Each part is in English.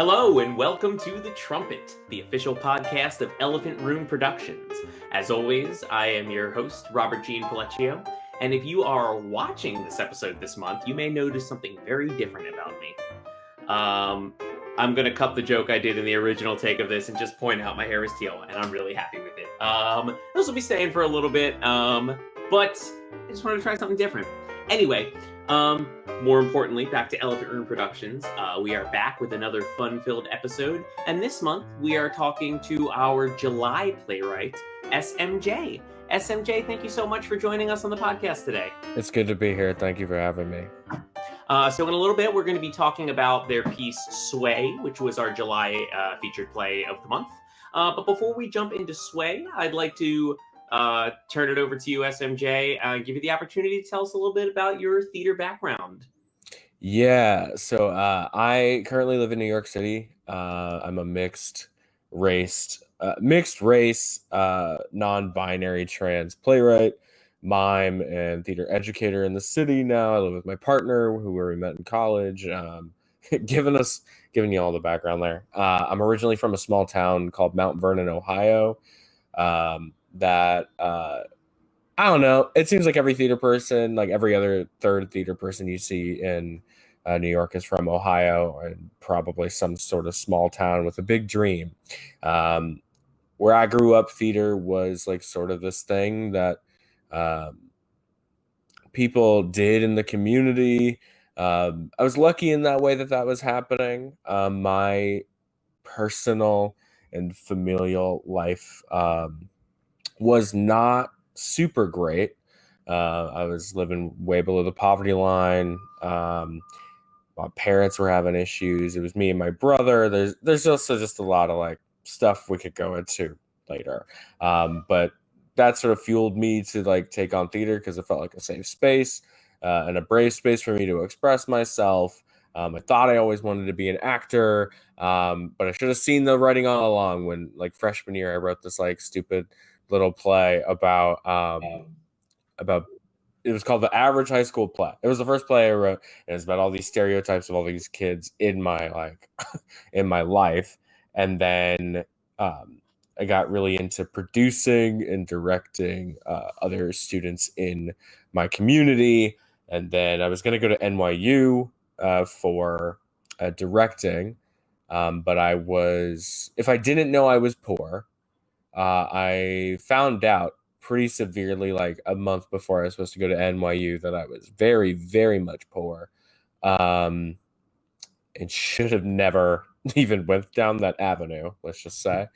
Hello and welcome to The Trumpet, the official podcast of Elephant Room Productions. As always, I am your host, Robert Jean Palecchio, and if you are watching this episode this month, you may notice something very different about me. I'm going to cut the joke I did in the original take of this and just point out my hair is teal, and I'm really happy with it. This will be staying for a little bit, but I just wanted to try something different. Anyway, more importantly, back to Elephant Room Productions. We are back with another fun-filled episode, and this month we are talking to our July playwright, SMJ. SMJ, thank you so much for joining us on the podcast today. It's good to be here. Thank you for having me. So in a little bit, we're going to be talking about their piece, Sway, which was our July featured play of the month. But before we jump into Sway, I'd like to turn it over to you, SMJ, give you the opportunity to tell us a little bit about your theater background. Yeah, so I currently live in New York City. I'm a mixed race, non-binary trans playwright, mime, and theater educator in the city now. I live with my partner, who we met in college. Giving you all the background there. I'm originally from a small town called Mount Vernon, Ohio. That I don't know. It seems like every theater person, like every other third theater person you see in New York, is from Ohio, and probably some sort of small town with a big dream. Where I grew up, theater was like sort of this thing that people did in the community. I was lucky in that way that was happening. My personal and familial life was not super great. I was living way below the poverty line. My parents were having issues. It was me and my brother. There's also just a lot of like stuff we could go into later. But that sort of fueled me to like take on theater because it felt like a safe space and a brave space for me to express myself. I thought I always wanted to be an actor, but I should have seen the writing all along. When like freshman year, I wrote this like stupid little play about it was called The Average High School Play. It was the first play I wrote, and it's about all these stereotypes of all these kids in my in my life. And then I got really into producing and directing other students in my community. And then I was going to go to NYU for directing, but if I didn't know I was poor, I found out pretty severely like a month before I was supposed to go to NYU that I was very, very much poor, and should have never even went down that avenue, let's just say.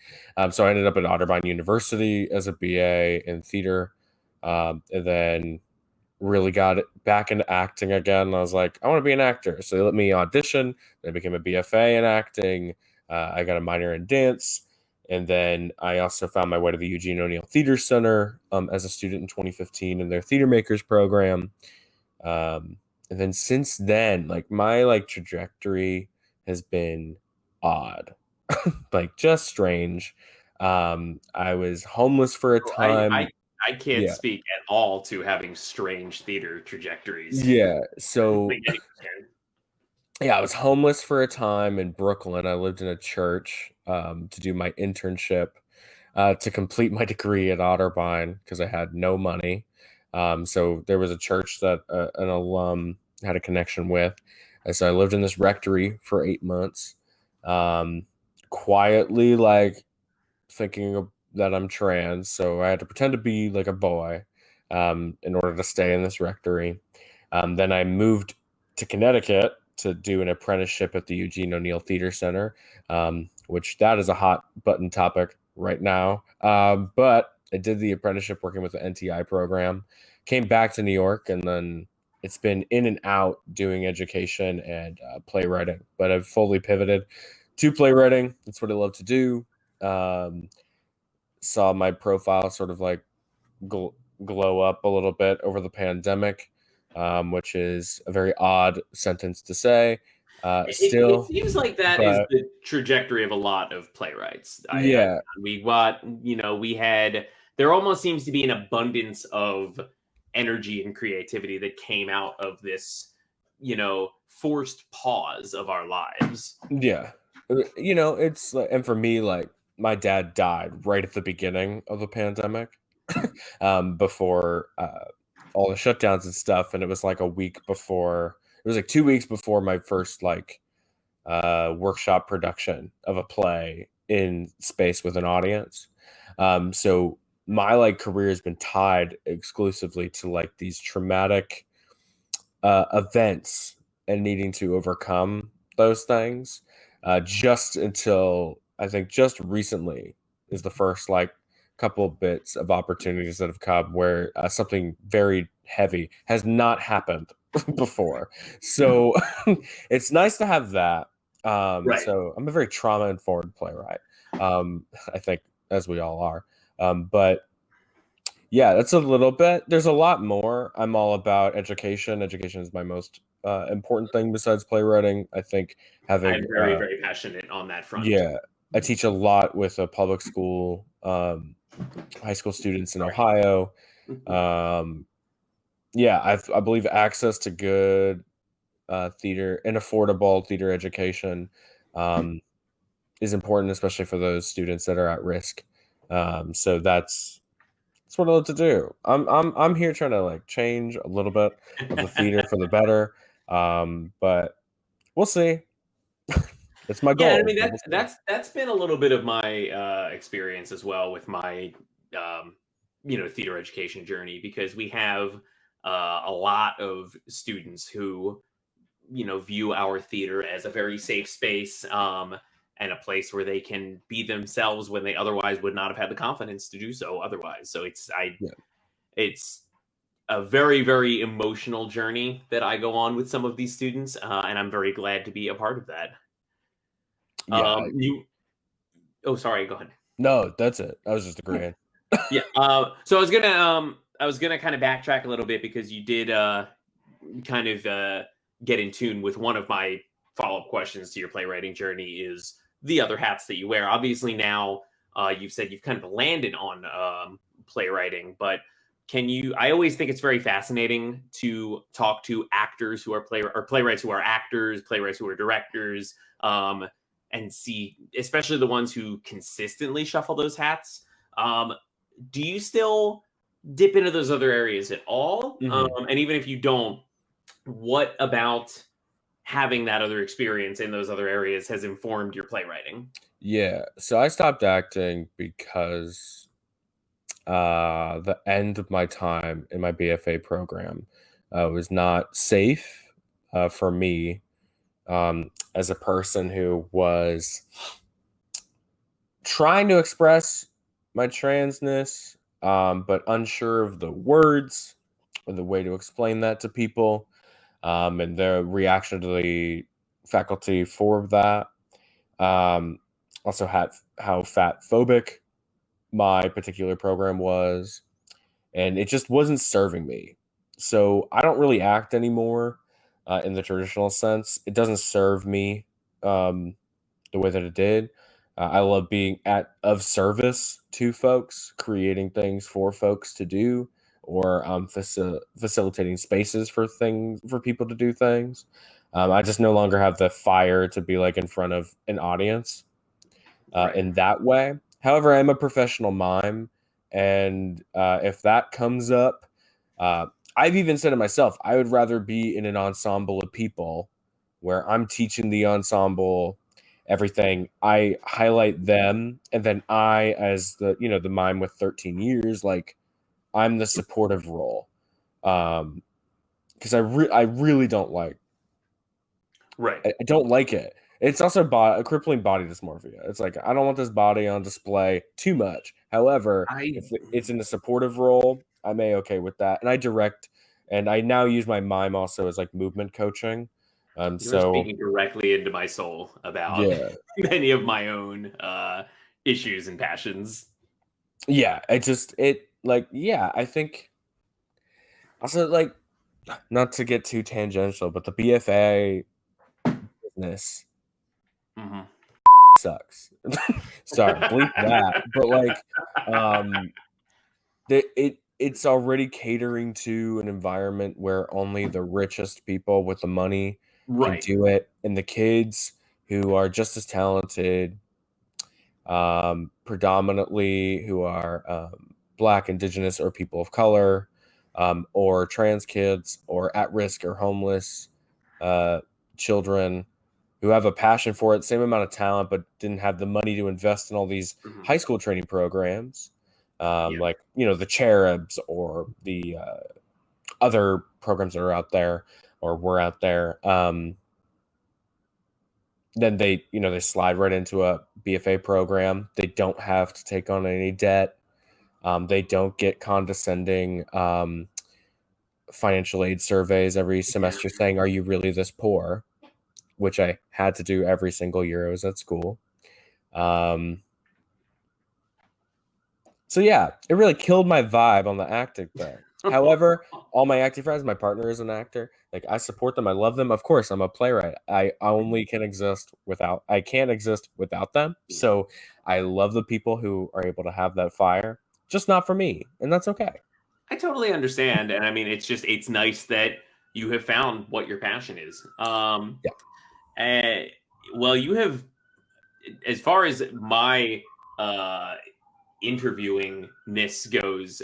So I ended up at Otterbein University as a BA in theater, and then really got back into acting again. I was like, I want to be an actor. So they let me audition. I became a BFA in acting. I got a minor in dance. And then I also found my way to the Eugene O'Neill Theater Center as a student in 2015 in their Theater Makers program. And then since then, like my like trajectory has been odd, like just strange. I was homeless for a time. I can't speak at all to having strange theater trajectories. Yeah. So yeah, I was homeless for a time in Brooklyn. I lived in a church to do my internship to complete my degree at Otterbein because I had no money. So there was a church that an alum had a connection with. And so I lived in this rectory for 8 months, quietly like thinking that I'm trans. So I had to pretend to be like a boy in order to stay in this rectory. Then I moved to Connecticut to do an apprenticeship at the Eugene O'Neill Theater Center, which that is a hot button topic right now. But I did the apprenticeship working with the NTI program, came back to New York, and then it's been in and out doing education and playwriting. But I've fully pivoted to playwriting. That's what I love to do. Saw my profile sort of like glow up a little bit over the pandemic. Which is a very odd sentence to say. It seems like that is the trajectory of a lot of playwrights. There almost seems to be an abundance of energy and creativity that came out of this, forced pause of our lives. Yeah. You know, it's and for me, like my dad died right at the beginning of the pandemic, before all the shutdowns and stuff, and it was like a week before. It was like 2 weeks before my first like workshop production of a play in space with an audience. So my like career has been tied exclusively to like these traumatic events and needing to overcome those things. Just until I think just recently is the first like couple of bits of opportunities that have come where something very heavy has not happened before. So it's nice to have that. Right. So I'm a very trauma informed playwright. I think as we all are. But yeah, that's a little bit. There's a lot more. I'm all about education. Education is my most important thing besides playwriting. I think having, I'm very, very passionate on that front. yeah, I teach a lot with a public school, high school students in Sorry. Ohio. Yeah, I believe access to good theater and affordable theater education is important, especially for those students that are at risk. So that's what I love to do. I'm here trying to like change a little bit of the theater for the better. But we'll see. It's my Yeah, I goal. mean But we'll see. that's been a little bit of my experience as well with my theater education journey, because we have a lot of students who view our theater as a very safe space, and a place where they can be themselves when they otherwise would not have had the confidence to do so otherwise. So Yeah. it's a very, very emotional journey that I go on with some of these students, and I'm very glad to be a part of that. Yeah. You Oh, sorry, go ahead. No, that's it. I was just agreeing. Yeah. So I was gonna kind of backtrack a little bit, because you did kind of get in tune with one of my follow-up questions to your playwriting journey, is the other hats that you wear. Obviously now you've said you've kind of landed on playwriting, but can you I always think it's very fascinating to talk to actors who are playwrights who are actors, playwrights who are directors, and see, especially the ones who consistently shuffle those hats. Do you still dip into those other areas at all? Mhm. And even if you don't, what about having that other experience in those other areas has informed your playwriting? Yeah. So I stopped acting because the end of my time in my BFA program was not safe for me as a person who was trying to express my transness, but unsure of the words or the way to explain that to people, and the reaction to the faculty for that. Um, Also, had how fat phobic my particular program was, and it just wasn't serving me. So I don't really act anymore in the traditional sense. It doesn't serve me. The way that it did. I love being at of service to folks, creating things for folks to do, or facilitating spaces for things for people to do things. I just no longer have the fire to be like in front of an audience Right. in that way. However, I'm a professional mime, and if that comes up, uh, I've even said it myself. I would rather be in an ensemble of people where I'm teaching the ensemble everything. I highlight them, and then I, as the mime with 13 years, like I'm the supportive role. Because I really don't like Right. I don't like it. It's also a crippling body dysmorphia. It's like I don't want this body on display too much. However, I if it's in a supportive role, I'm okay with that. And I direct, and I now use my mime also as like movement coaching. You're So speaking directly into my soul about yeah, many of my own issues and passions. yeah. It like yeah. I think also like not to get too tangential, but the BFA business Hmm. sucks. Sorry, bleep that. But like, um, it's already catering to an environment where only the richest people with the money can Right. do it, and the kids who are just as talented, predominantly who are Black, Indigenous, or people of color, or trans kids, or at risk or homeless children who have a passion for it, same amount of talent, but didn't have the money to invest in all these high school training programs, like, you know, the Cherubs or the other programs that are out there or were out there. Then they, you know, they slide right into a BFA program. They don't have to take on any debt. They don't get condescending financial aid surveys every semester saying, "Are you really this poor?" Which I had to do every single year I was at school. So yeah, it really killed my vibe on the acting thing. However, all my acting friends, my partner is an actor. Like, I support them, I love them. Of course, I'm a playwright. I can't exist without them. So I love the people who are able to have that fire, just not for me, and that's okay. I totally understand, and I mean, it's nice that you have found what your passion is. Well, you have, as far as my interviewingness goes,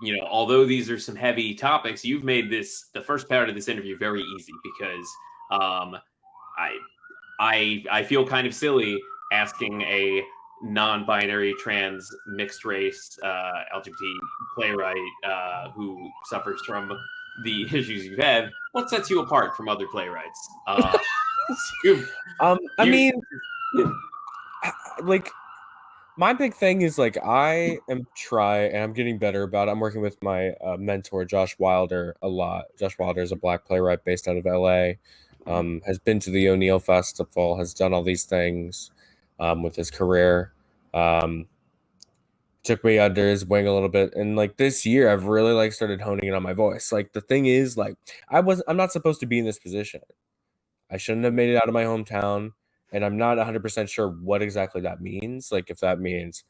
you know, although these are some heavy topics, you've made the first part of this interview very easy because I feel kind of silly asking a non-binary, trans, mixed race, LGBT playwright who suffers from the issues you've had, what sets you apart from other playwrights? I mean, like, my big thing is, like, I am and I'm getting better about it. I'm working with my mentor, Josh Wilder, a lot. Josh Wilder is a Black playwright based out of LA, has been to the O'Neill Festival, has done all these things with his career. Took me under his wing a little bit, and like this year I've really like started honing in on my voice. Like, the thing is, like, I'm not supposed to be in this position. I shouldn't have made it out of my hometown, and I'm not 100% sure what exactly that means. Like, if that means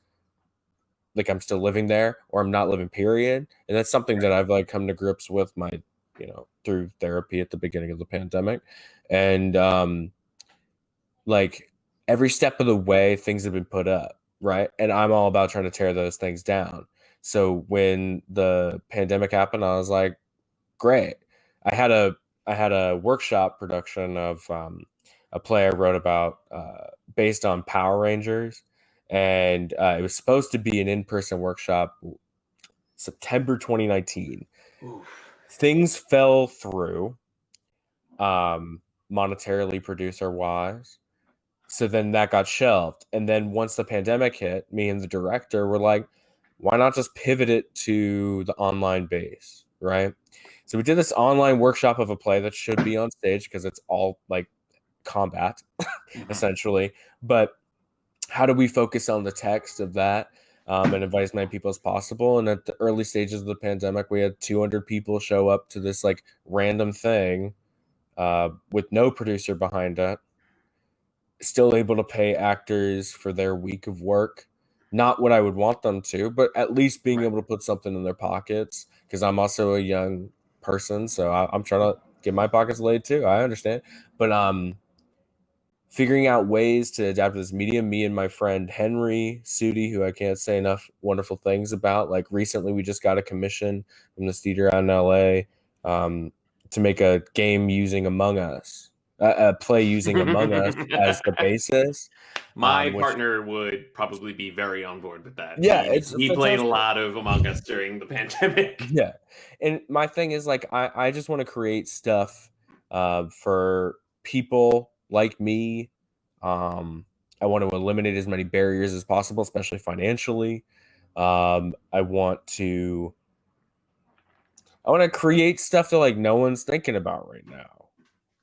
like I'm still living there or I'm not living, period. And that's something that I've like come to grips with through therapy at the beginning of the pandemic. And like, every step of the way things have been put up, right? And I'm all about trying to tear those things down. So when the pandemic happened, I was like, great. I had a workshop production of a play I wrote about based on Power Rangers, and it was supposed to be an in-person workshop September 2019. Things fell through, monetarily, producer wise. So then that got shelved. And then once the pandemic hit, me and the director were like, why not just pivot it to the online base, right? So we did this online workshop of a play that should be on stage because it's all like combat, essentially. But how do we focus on the text of that and invite as many people as possible? And at the early stages of the pandemic, we had 200 people show up to this like random thing with no producer behind it. Still able to pay actors for their week of work. Not what I would want them to, but at least being able to put something in their pockets, because I'm also a young person, so I'm trying to get my pockets laid too. I understand. But figuring out ways to adapt to this medium, me and my friend Henry Sudi, who I can't say enough wonderful things about. Like, recently we just got a commission from this theater out in LA to make a game using Among Us. A play using Among Us as the basis. My partner would probably be very on board with that. Yeah, he played a lot of Among Us during the pandemic. Yeah, and my thing is, like, I just want to create stuff for people like me. I want to eliminate as many barriers as possible, especially financially. I want to create stuff that like no one's thinking about right now.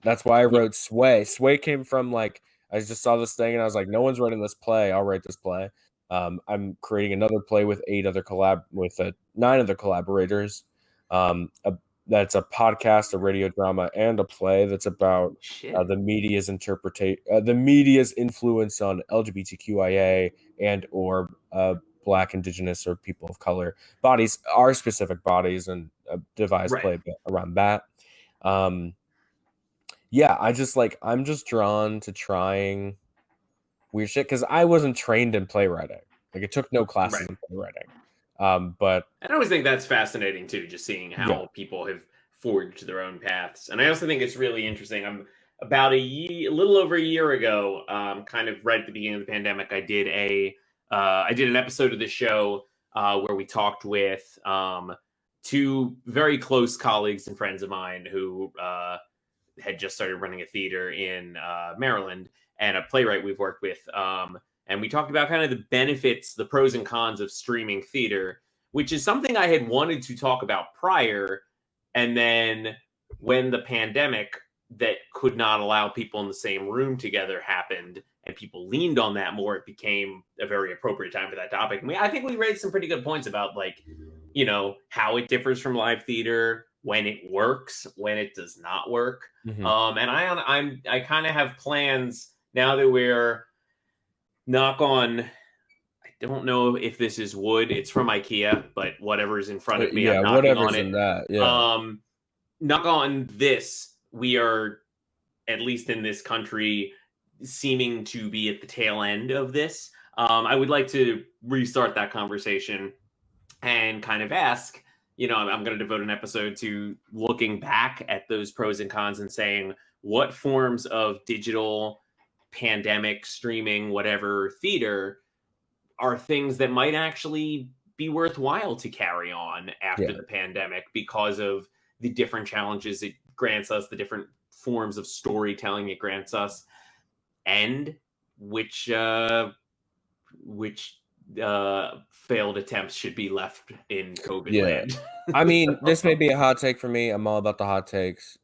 That's why I wrote Sway. Sway came from like, I just saw this thing and I was like, no one's writing this play. I'll write this play. I'm creating another play with 9 other collaborators. That's a podcast, a radio drama, and a play that's about the media's influence on LGBTQIA and or Black, Indigenous, or people of color bodies, our specific bodies, and a devised play around that. yeah, I'm just drawn to trying weird shit because I wasn't trained in playwriting. Like, it took no classes Right. in playwriting. But And I always think that's fascinating too, just seeing yeah, how people have forged their own paths. And I also think it's really interesting. I'm about a little over a year ago, kind of right at the beginning of the pandemic, I did an episode of the show where we talked with two very close colleagues and friends of mine who had just started running a theater in Maryland, and a playwright we've worked with. And we talked about kind of the benefits, the pros and cons of streaming theater, which is something I had wanted to talk about prior. And then when the pandemic that could not allow people in the same room together happened, and people leaned on that more, it became a very appropriate time for that topic. And I think we raised some pretty good points about, like, how it differs from live theater, when it works, when it does not work. mhm. And I kind of have plans now that we're knock on. I don't know if this is wood. It's from IKEA, but whatever's in front of me, Yeah, I'm knocking whatever's on it. in that. Yeah, Knock on this. We are, at least in this country, seeming to be at the tail end of this. I would like to restart that conversation and kind of ask, I'm going to devote an episode to looking back at those pros and cons and saying what forms of digital, pandemic, streaming, whatever theater are things that might actually be worthwhile to carry on after yeah, the pandemic because of the different challenges it grants us, the different forms of storytelling it grants us, and which failed attempts should be left in COVID yeah. land. I mean, this may be a hot take for me. I'm all about the hot takes.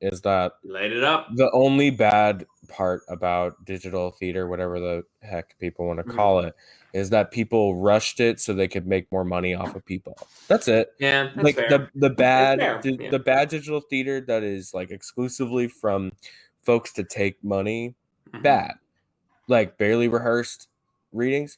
Is that Light it up. the only bad part about digital theater, whatever the heck people want to call it, is that people rushed it so they could make more money off of people. That's it. Yeah, that's Like fair. the That's bad fair. Yeah. the bad digital theater that is like exclusively from folks to take money, bad. Like barely rehearsed readings,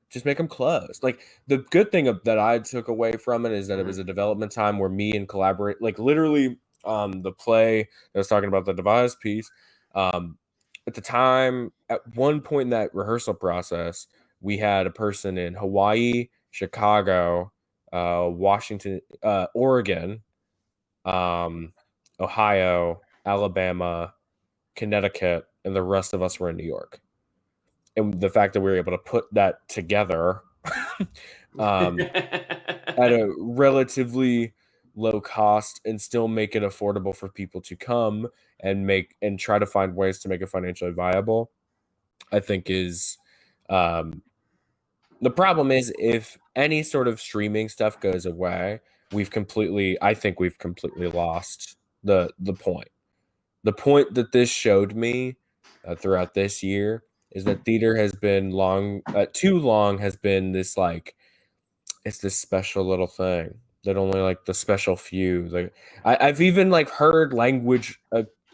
just make them close. Like the good thing that I took away from it is that it was a development time where me and collaborate, like literally, the play that I was talking about, the devised piece. At the time, at one point in that rehearsal process, we had a person in Hawaii, Chicago, Washington, Oregon, Ohio, Alabama, Connecticut, and the rest of us were in New York. And the fact that we were able to put that together at a relatively low cost and still make it affordable for people to come and try to find ways to make it financially viable, I think is the problem is if any sort of streaming stuff goes away, I think we've completely lost the point. The point that this showed me throughout this year is that theater has been too long has been this like, it's this special little thing that only like the special few, like I've even like heard language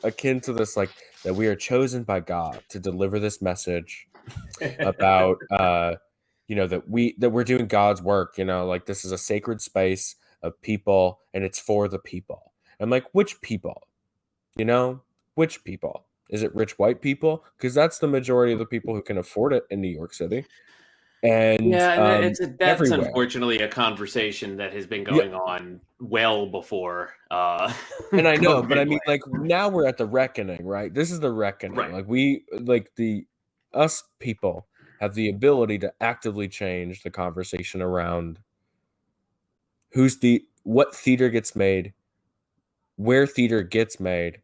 akin to this, like that we are chosen by God to deliver this message about that we're doing God's work, like this is a sacred space of people and it's for the people. I'm like, which people? Which people? Is it rich white people? Because that's the majority of the people who can afford it in New York City and Yeah, and that's everywhere. unfortunately a conversation that has been Yeah, going on well before and I know, COVID but I mean, land. like now we're at the reckoning, right? This is the reckoning. Right. Like us people have the ability to actively change the conversation around what theater gets made, where theater gets made,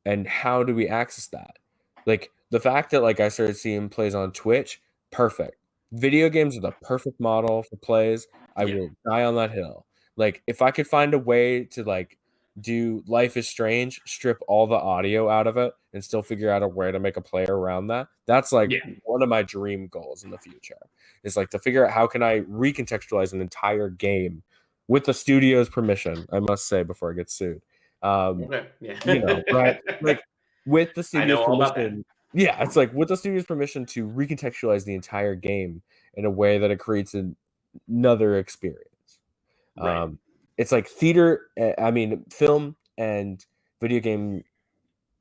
and how do we access that? Like the fact that like I started seeing plays on Twitch, perfect. Video games are the perfect model for plays. I Yeah. will die on that hill. Like if I could find a way to like do Life is Strange, strip all the audio out of it, and still figure out a way to make a play around that. That's like Yeah. one of my dream goals in the future. Is like to figure out how can I recontextualize an entire game with the studio's permission, I must say, before I get sued. Okay. Yeah. Right? Like with the I studio's know all about that. permission. Yeah, it's like with the studio's permission to recontextualize the entire game in a way that it creates another experience. Right. It's like theater, I mean, film and video game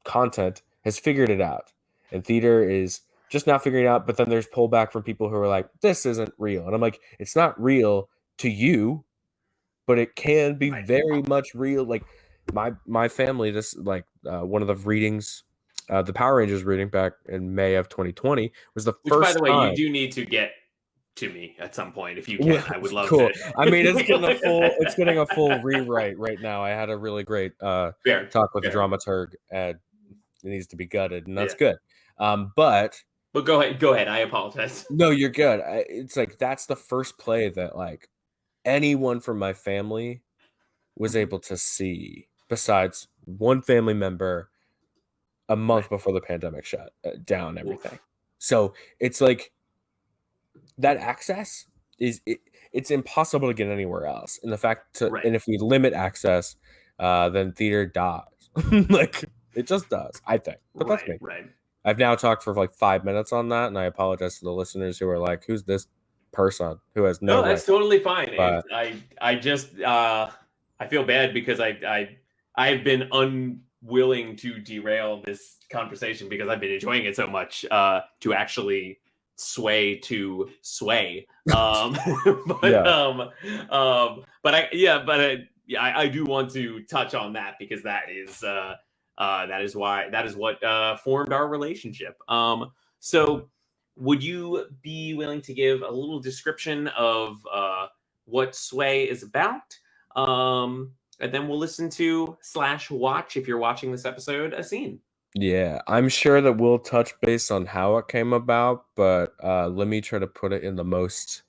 content has figured it out, and theater is just not figuring it out. But then there's pullback from people who are like, this isn't real. And I'm like, it's not real to you, but it can be very much real. Like my family, this like one of the readings, the Power Rangers reading back in May of 2020 was the Which, by first the way, time. you do need to get to me at some point if you can. Yeah, I would love cool. to. I mean, it's getting a full rewrite right now. I had a really great Fair, talk with the fair. dramaturg, and it needs to be gutted, and that's Yeah. good. But go ahead. I apologize. no, you're good. It's like that's the first play that like anyone from my family was able to see, besides one family member a month before the pandemic shut down everything. Oof. So it's like that access it's impossible to get anywhere else. And the fact and if we limit access, then theater dies. Like it just does, I think. But that's me. Right. I've now talked for like 5 minutes on that, and I apologize to the listeners who are like, who's this person who has no that's totally fine. But I just I feel bad because I've been unwilling to derail this conversation because I've been enjoying it so much to actually sway. I do want to touch on that because that is what formed our relationship. So would you be willing to give a little description of what Sway is about? And then we'll listen to / watch, if you're watching this episode, a scene. Yeah, I'm sure that we'll touch base on how it came about, but let me try to put it in the most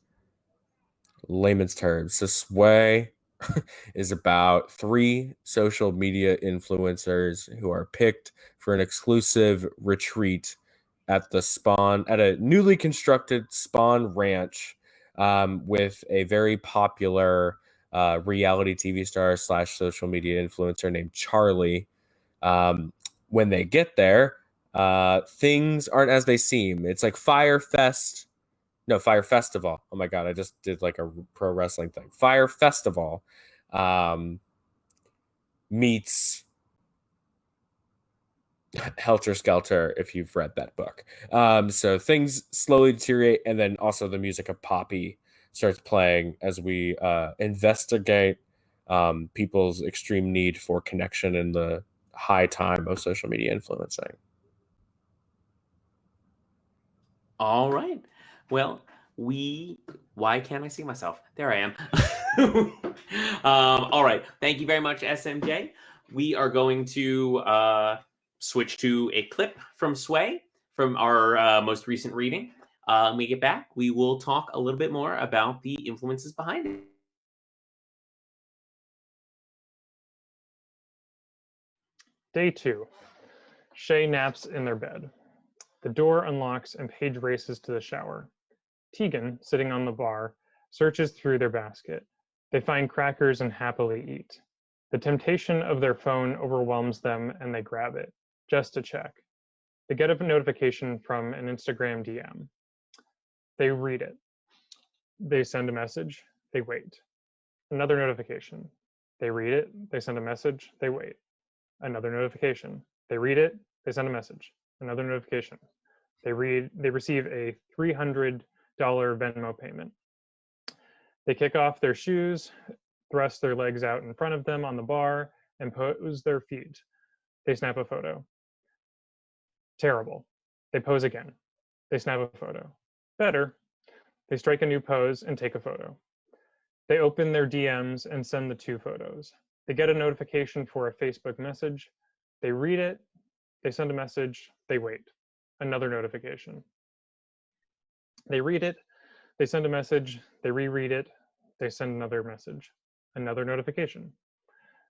layman's terms. So Sway is about 3 social media influencers who are picked for an exclusive retreat at a newly constructed Spawn Ranch with a very popular reality TV star / social media influencer named Charlie. When they get there, things aren't as they seem. It's like Fire Festival. Oh my god, I just did like a pro wrestling thing. Fire Festival meets Helter Skelter, if you've read that book. So things slowly deteriorate, and then also the music of Poppy starts playing as we investigate people's extreme need for connection in the high time of social media influencing. All right. Well, why can't I see myself? There I am. All right. Thank you very much, SMJ. We are going to switch to a clip from Sway from our most recent reading. When we get back, we will talk a little bit more about the influences behind it. Day 2. Shay naps in their bed. The door unlocks and Paige races to the shower. Tegan, sitting on the bar, searches through their basket. They find crackers and happily eat. The temptation of their phone overwhelms them and they grab it, just to check. They get a notification from an Instagram DM. They read it. They send a message. They wait. Another notification. They read it. They send a message. They wait. Another notification. They read it. They send a message. Another notification. They receive a $300 Venmo payment. They kick off their shoes, thrust their legs out in front of them on the bar, and pose their feet. They snap a photo. Terrible. They pose again. They snap a photo. Better. They strike a new pose and take a photo. They open their DMs and send the 2 photos. They get a notification for a Facebook message. They read it. They send a message. They wait. Another notification. They read it. They send a message. They reread it. They send another message. Another notification.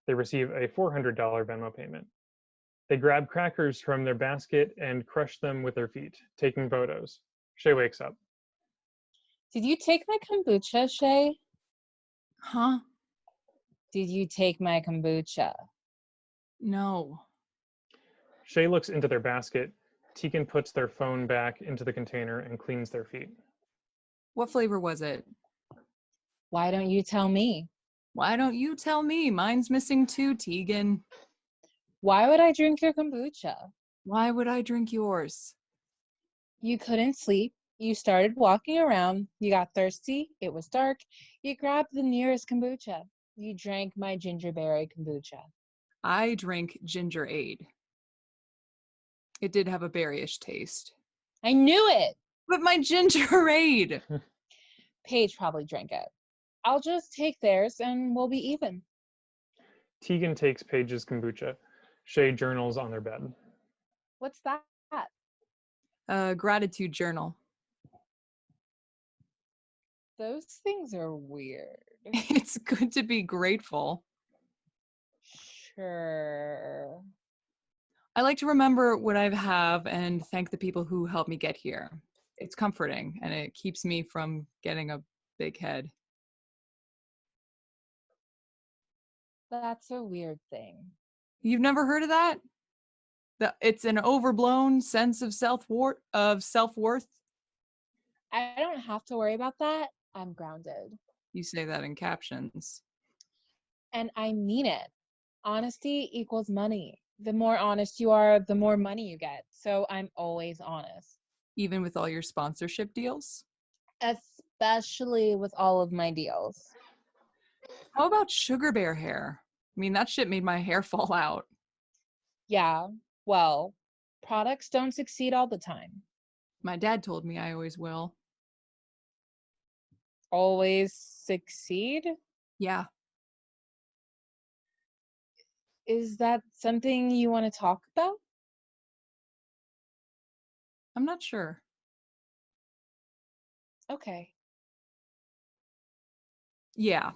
They receive a $400 Venmo payment. They grab crackers from their basket and crush them with their feet, taking photos. Shay wakes up. Did you take my kombucha, Shay? Huh? Did you take my kombucha? No. Shay looks into their basket. Tegan puts their phone back into the container and cleans their feet. What flavor was it? Why don't you tell me? Why don't you tell me? Mine's missing too, Tegan. Why would I drink your kombucha? Why would I drink yours? You couldn't sleep. You started walking around. You got thirsty. It was dark. You grabbed the nearest kombucha. You drank my gingerberry kombucha. I drink ginger aid. It did have a berryish taste. I knew it. But my ginger aid! Paige probably drank it. I'll just take theirs and we'll be even. Tegan takes Paige's kombucha. Shay journals on their bed. What's that? A gratitude journal. Those things are weird. It's good to be grateful. Sure. I like to remember what I have and thank the people who helped me get here. It's comforting and it keeps me from getting a big head. That's a weird thing. You've never heard of that? It's an overblown sense of self-worth. I don't have to worry about that. I'm grounded. You say that in captions. And I mean it. Honesty equals money. The more honest you are, the more money you get. So I'm always honest. Even with all your sponsorship deals? Especially with all of my deals. How about sugar bear hair? I mean, that shit made my hair fall out. Yeah, well, products don't succeed all the time. My dad told me I always will. Always succeed? Yeah. Is that something you want to talk about? I'm not sure. Okay. Yeah.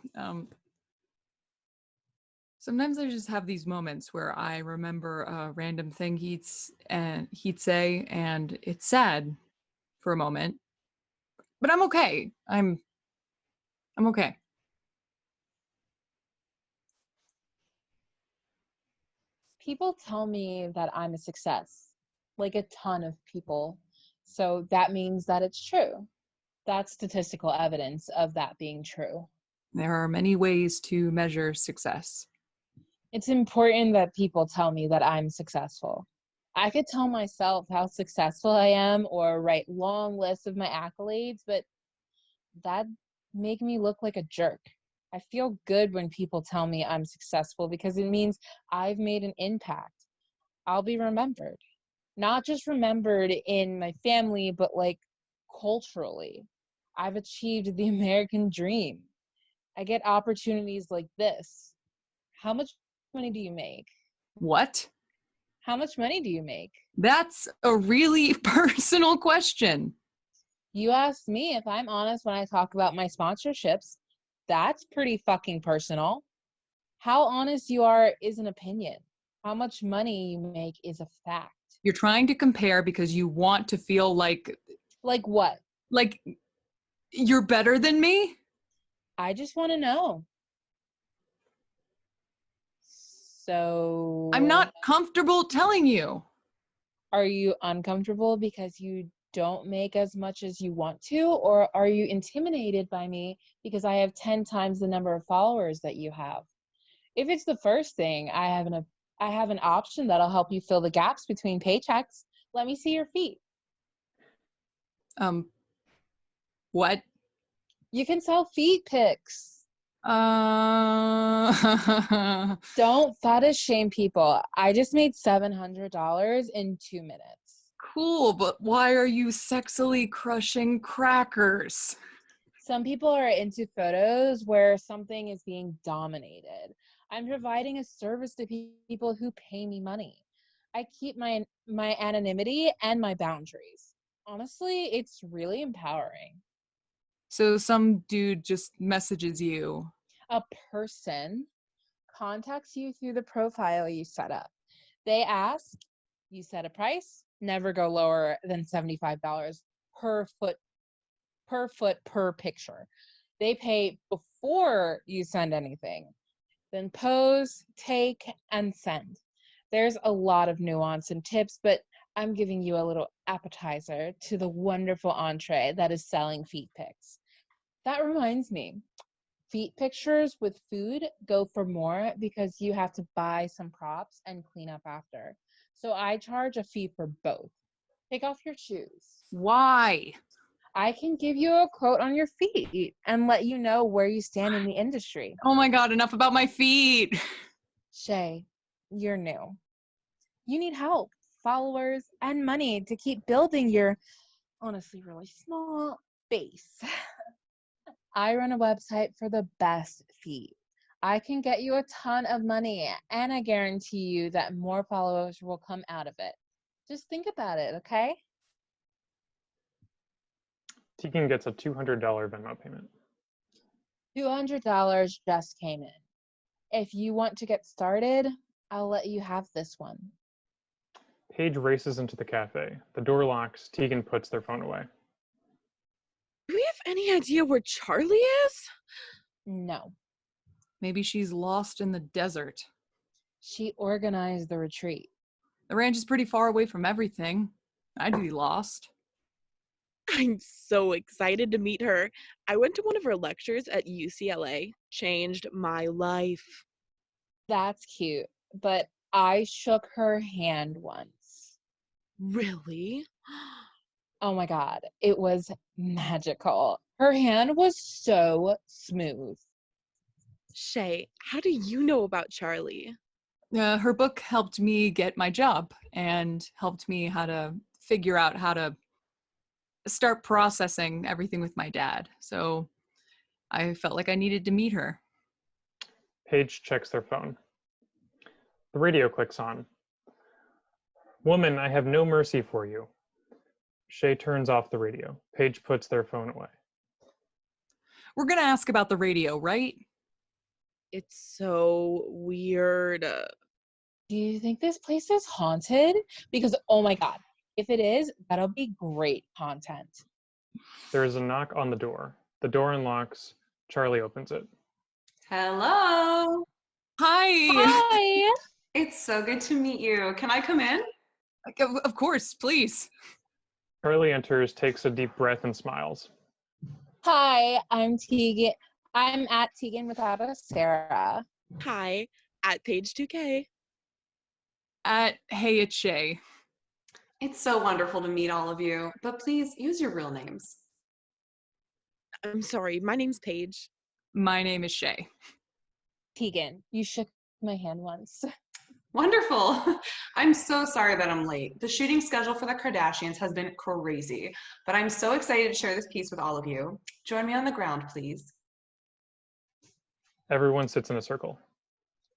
Sometimes I just have these moments where I remember a random thing he'd say, and it's sad for a moment. But I'm okay. I'm okay. People tell me that I'm a success, like a ton of people. So that means that it's true. That's statistical evidence of that being true. There are many ways to measure success. It's important that people tell me that I'm successful. I could tell myself how successful I am or write long lists of my accolades, but that'd make me look like a jerk. I feel good when people tell me I'm successful because it means I've made an impact. I'll be remembered. Not just remembered in my family, but like culturally. I've achieved the American dream. I get opportunities like this. How much money do you make? What? How much money do you make? That's a really personal question. You asked me if I'm honest when I talk about my sponsorships. That's pretty fucking personal. How honest you are is an opinion. How much money you make is a fact. You're trying to compare because you want to feel like what? Like you're better than me? I just want to know. So I'm not comfortable telling you. Are you uncomfortable because you don't make as much as you want to, or are you intimidated by me because I have 10 times the number of followers that you have? If it's the first thing, I have an option that'll help you fill the gaps between paychecks. Let me see your feet. What? You can sell feet pics. Don't fetish shame people. I just made $700 in 2 minutes. Cool, but why are you sexily crushing crackers? Some people are into photos where something is being dominated. I'm providing a service to people who pay me money. I keep my anonymity and my boundaries. Honestly, it's really empowering. So some dude just messages you. A person contacts you through the profile you set up. They ask, you set a price, never go lower than $75 per foot per picture. They pay before you send anything. Then pose, take, and send. There's a lot of nuance and tips, but I'm giving you a little appetizer to the wonderful entree that is selling feet pics. That reminds me, feet pictures with food go for more because you have to buy some props and clean up after. So I charge a fee for both. Take off your shoes. Why? I can give you a quote on your feet and let you know where you stand in the industry. Oh my God, enough about my feet. Shay, you're new. You need help, followers, and money to keep building your honestly really small base. I run a website for the best feet. I can get you a ton of money, and I guarantee you that more followers will come out of it. Just think about it, okay? Tegan gets a $200 Venmo payment. $200 just came in. If you want to get started, I'll let you have this one. Paige races into the cafe. The door locks. Tegan puts their phone away. Do we have any idea where Charlie is? No. Maybe she's lost in the desert. She organized the retreat. The ranch is pretty far away from everything. I'd be lost. I'm so excited to meet her. I went to one of her lectures at UCLA. Changed my life. That's cute, but I shook her hand once. Really? Oh my God, it was magical. Her hand was so smooth. Shay, how do you know about Charlie? Her book helped me get my job and helped me how to figure out how to start processing everything with my dad. So I felt like I needed to meet her. Paige checks their phone. The radio clicks on. Woman, I have no mercy for you. Shay turns off the radio. Paige puts their phone away. We're going to ask about the radio, right? It's so weird. Do you think this place is haunted? Because, oh my God, if it is, that'll be great content. There is a knock on the door. The door unlocks. Charlie opens it. Hello. Hi. Hi. It's so good to meet you. Can I come in? Of course, please. Charlie enters, takes a deep breath, and smiles. Hi, I'm Tegan. I'm at Tegan without a Sarah. Hi, at Page 2K. At Hey, it's Shay. It's so wonderful to meet all of you, but please use your real names. I'm sorry, my name's Paige. My name is Shay. Tegan, you shook my hand once. Wonderful. I'm so sorry that I'm late. The shooting schedule for the Kardashians has been crazy, but I'm so excited to share this piece with all of you. Join me on the ground, please. Everyone sits in a circle.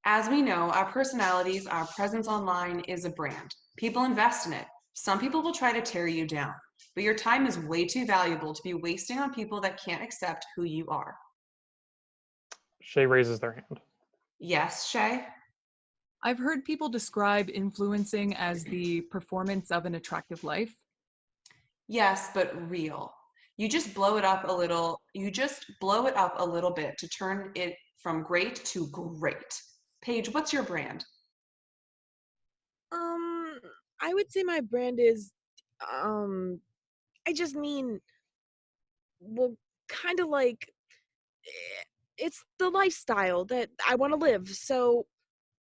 As we know, our personalities, our presence online is a brand. People invest in it. Some people will try to tear you down, but your time is way too valuable to be wasting on people that can't accept who you are. Shay raises their hand. Yes, Shay? I've heard people describe influencing as the performance of an attractive life. Yes, but real. You just blow it up a little. You just blow it up a little bit to turn it from great to great. Paige, what's your brand? I would say my brand is, I just mean, well, kind of like, it's the lifestyle that I want to live. So,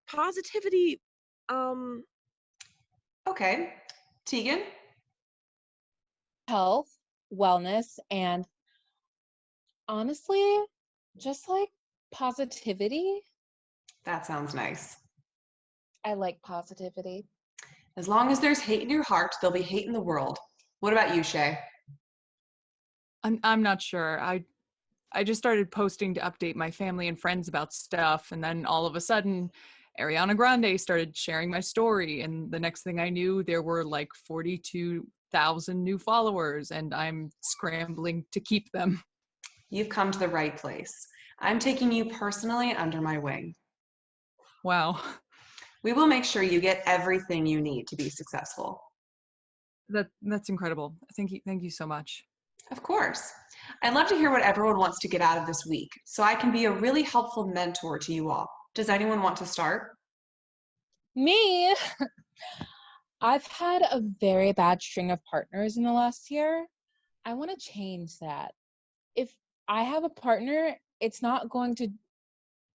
positivity, Okay. Tegan? Health, wellness, and honestly, just like positivity. That sounds nice. I like positivity. As long as there's hate in your heart, there'll be hate in the world. What about you, Shay? I'm not sure. I just started posting to update my family and friends about stuff, and then all of a sudden Ariana Grande started sharing my story, and the next thing I knew there were like 42,000 new followers, and I'm scrambling to keep them. You've come to the right place. I'm taking you personally under my wing. Wow. We will make sure you get everything you need to be successful. That's incredible. Thank you so much. Of course. I'd love to hear what everyone wants to get out of this week, so I can be a really helpful mentor to you all. Does anyone want to start? Me? I've had a very bad string of partners in the last year. I want to change that. If I have a partner, it's not going to,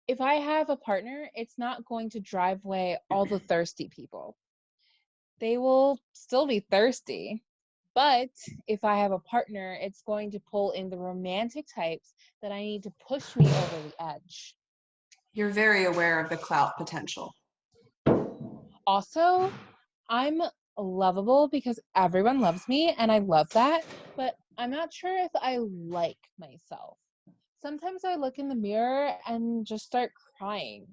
if I have a partner, it's not going to drive away all the thirsty people. They will still be thirsty. But if I have a partner, it's going to pull in the romantic types that I need to push me over the edge. You're very aware of the clout potential. Also, I'm lovable because everyone loves me and I love that, but I'm not sure if I like myself. Sometimes I look in the mirror and just start crying.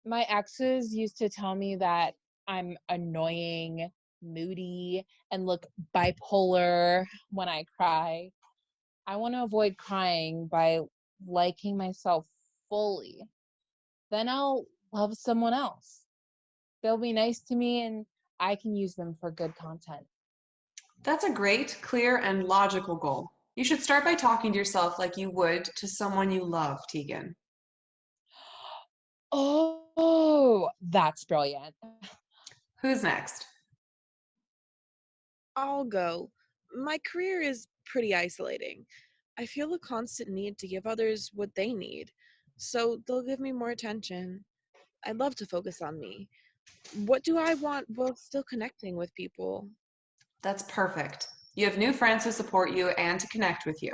My exes used to tell me that I'm annoying, moody, and look bipolar when I cry. I want to avoid crying by liking myself fully. Then I'll love someone else. They'll be nice to me and I can use them for good content. That's a great, clear, and logical goal. You should start by talking to yourself like you would to someone you love, Tegan. Oh, that's brilliant. Who's next? I'll go. My career is pretty isolating. I feel a constant need to give others what they need, so they'll give me more attention. I'd love to focus on me. What do I want while still connecting with people? That's perfect. You have new friends who support you and to connect with you.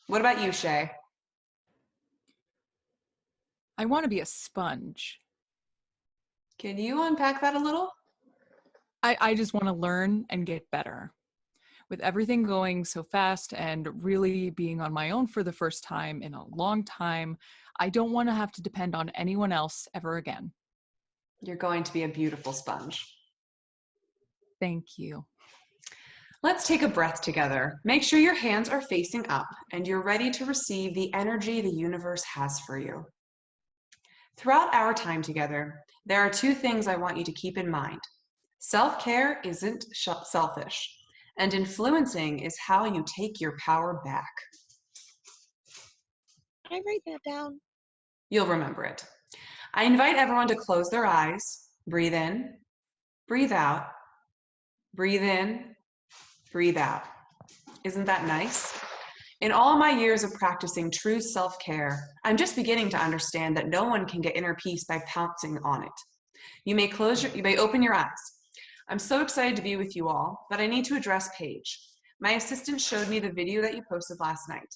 What about you, Shay? I want to be a sponge. Can you unpack that a little? I just want to learn and get better. With everything going so fast and really being on my own for the first time in a long time, I don't want to have to depend on anyone else ever again. You're going to be a beautiful sponge. Thank you. Let's take a breath together. Make sure your hands are facing up and you're ready to receive the energy the universe has for you. Throughout our time together, there are two things I want you to keep in mind. Self-care isn't selfish, and influencing is how you take your power back. I write that down. You'll remember it. I invite everyone to close their eyes, breathe in, breathe out, breathe in, breathe out. Isn't that nice? In all my years of practicing true self-care, I'm just beginning to understand that no one can get inner peace by pouncing on it. You may open your eyes. I'm so excited to be with you all, but I need to address Paige. My assistant showed me the video that you posted last night.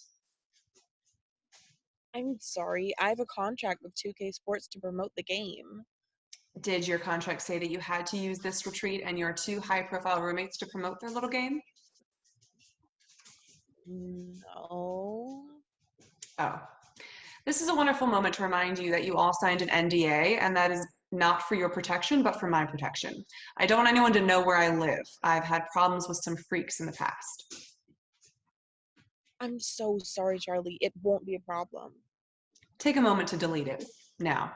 I'm sorry, I have a contract with 2K Sports to promote the game. Did your contract say that you had to use this retreat and your two high-profile roommates to promote their little game? No. Oh. This is a wonderful moment to remind you that you all signed an NDA, and that is not for your protection, but for my protection. I don't want anyone to know where I live. I've had problems with some freaks in the past. I'm so sorry, Charlie. It won't be a problem. Take a moment to delete it. Now.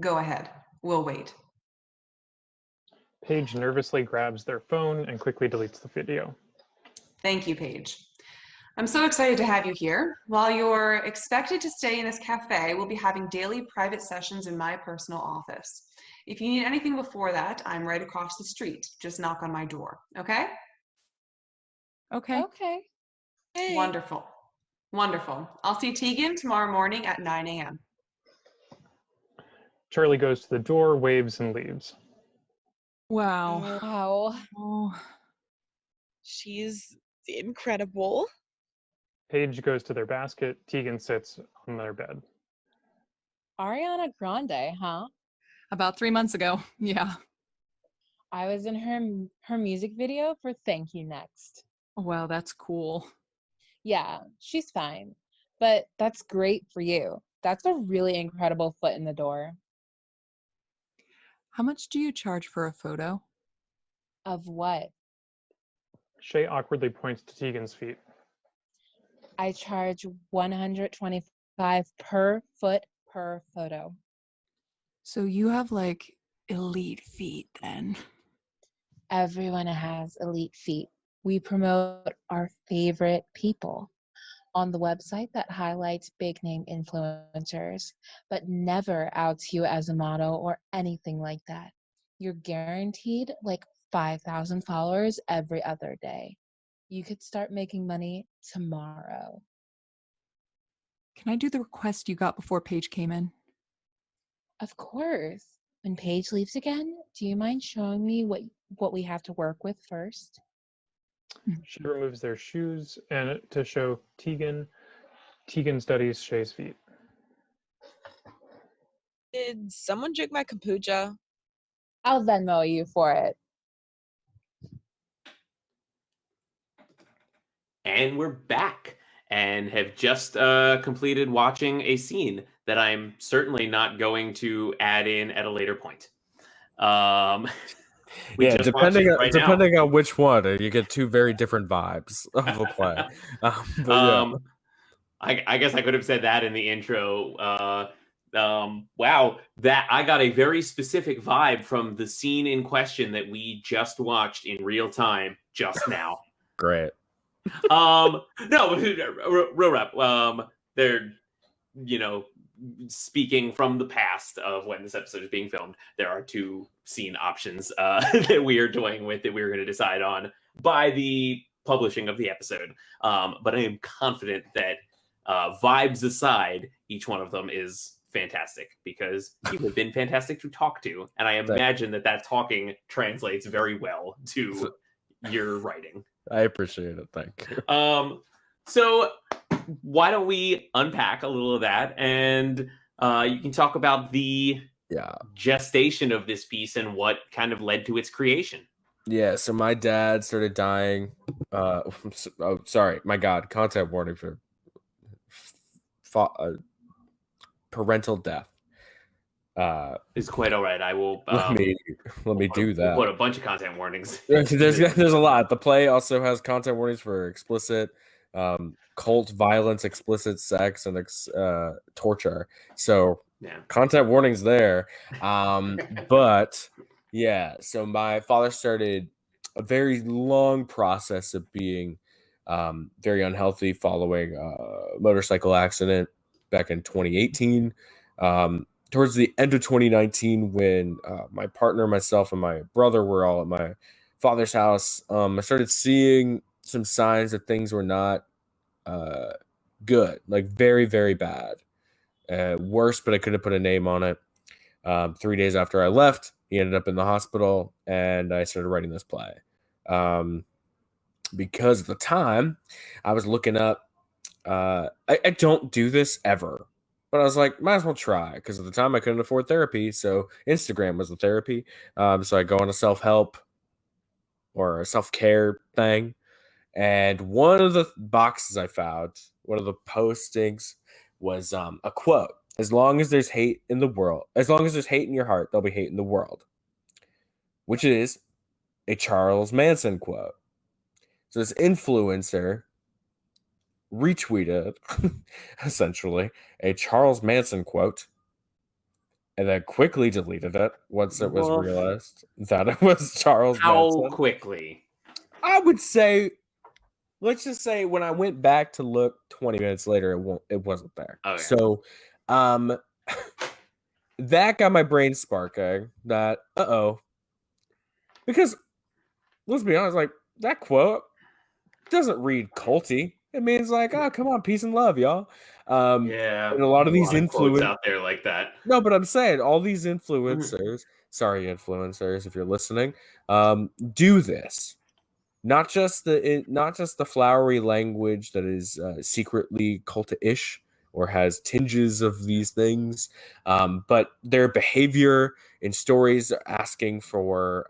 Go ahead. We'll wait. Paige nervously grabs their phone and quickly deletes the video. Thank you, Paige. I'm so excited to have you here. While you're expected to stay in this cafe, we'll be having daily private sessions in my personal office. If you need anything before that, I'm right across the street. Just knock on my door, okay? Okay. Okay. Hey. Wonderful. Wonderful. I'll see Tegan tomorrow morning at 9 a.m. Charlie goes to the door, waves, and leaves. Wow. Wow. Oh, She's incredible. Paige goes to their basket. Tegan sits on their bed. Ariana Grande, huh? about 3 months ago. Yeah. I was in her music video for Thank You Next. Wow, that's cool. Yeah, she's fine. But that's great for you. That's a really incredible foot in the door. How much do you charge for a photo? Of what? Shay awkwardly points to Tegan's feet. I charge $125 per foot per photo. So you have like elite feet then. Everyone has elite feet. We promote our favorite people on the website that highlights big name influencers, but never outs you as a model or anything like that. You're guaranteed like 5,000 followers every other day. You could start making money tomorrow. Can I do the request you got before Paige came in? Of course. When Paige leaves again, do you mind showing me what we have to work with first? She removes their shoes and to show Tegan. Tegan studies Shay's feet. Did someone drink my kombucha? I'll Venmo you for it. And we're back and have just completed watching a scene that I'm certainly not going to add in at a later point. Yeah, depending on which one, you get two very different vibes of a play. I guess I could have said that in the intro. Wow, that I got a very specific vibe from the scene in question that we just watched in real time just now. Great. No, real rap. They're, speaking from the past of when this episode is being filmed, there are two scene options that we are toying with that we're going to decide on by the publishing of the episode. But I am confident that vibes aside, each one of them is fantastic because you have been fantastic to talk to. And I imagine that talking translates very well to your writing. I appreciate it. Thank you. So why don't we unpack a little of that and you can talk about the gestation of this piece and what kind of led to its creation. Yeah, so my dad started dying. Sorry, my God, content warning for parental death. It's quite all right. I will let me do that. We'll put a bunch of content warnings. There's a lot. The play also has content warnings for explicit cult violence, explicit sex, and torture. So content warnings there. But yeah, so my father started a very long process of being very unhealthy following a motorcycle accident back in 2018. Towards the end of 2019, when my partner, myself, and my brother were all at my father's house, I started seeing some signs that things were not good, like very, very bad. Worse, but I couldn't put a name on it. 3 days after I left, he ended up in the hospital, and I started writing this play. Because at the time, I was looking up, I don't do this ever, but I was like, might as well try, because at the time I couldn't afford therapy, so Instagram was the therapy. So I go on a self-help or a self-care thing, and one of the boxes I found, one of the postings, was a quote: "As long as there's hate in the world, as long as there's hate in your heart, there'll be hate in the world," which is a Charles Manson quote. So this influencer retweeted essentially a Charles Manson quote and then quickly deleted it once it was realized that it was Charles Manson. How quickly? I would say, let's just say when I went back to look 20 minutes later, it wasn't there. Okay. So that got my brain sparking that because let's be honest, like that quote doesn't read culty. It means like, oh, come on, peace and love, y'all. And a lot of these influencers out there like that. No, but I'm saying all these influencers, sorry, influencers, if you're listening, do this. Not just the flowery language that is secretly cult-ish or has tinges of these things, but their behavior in stories asking for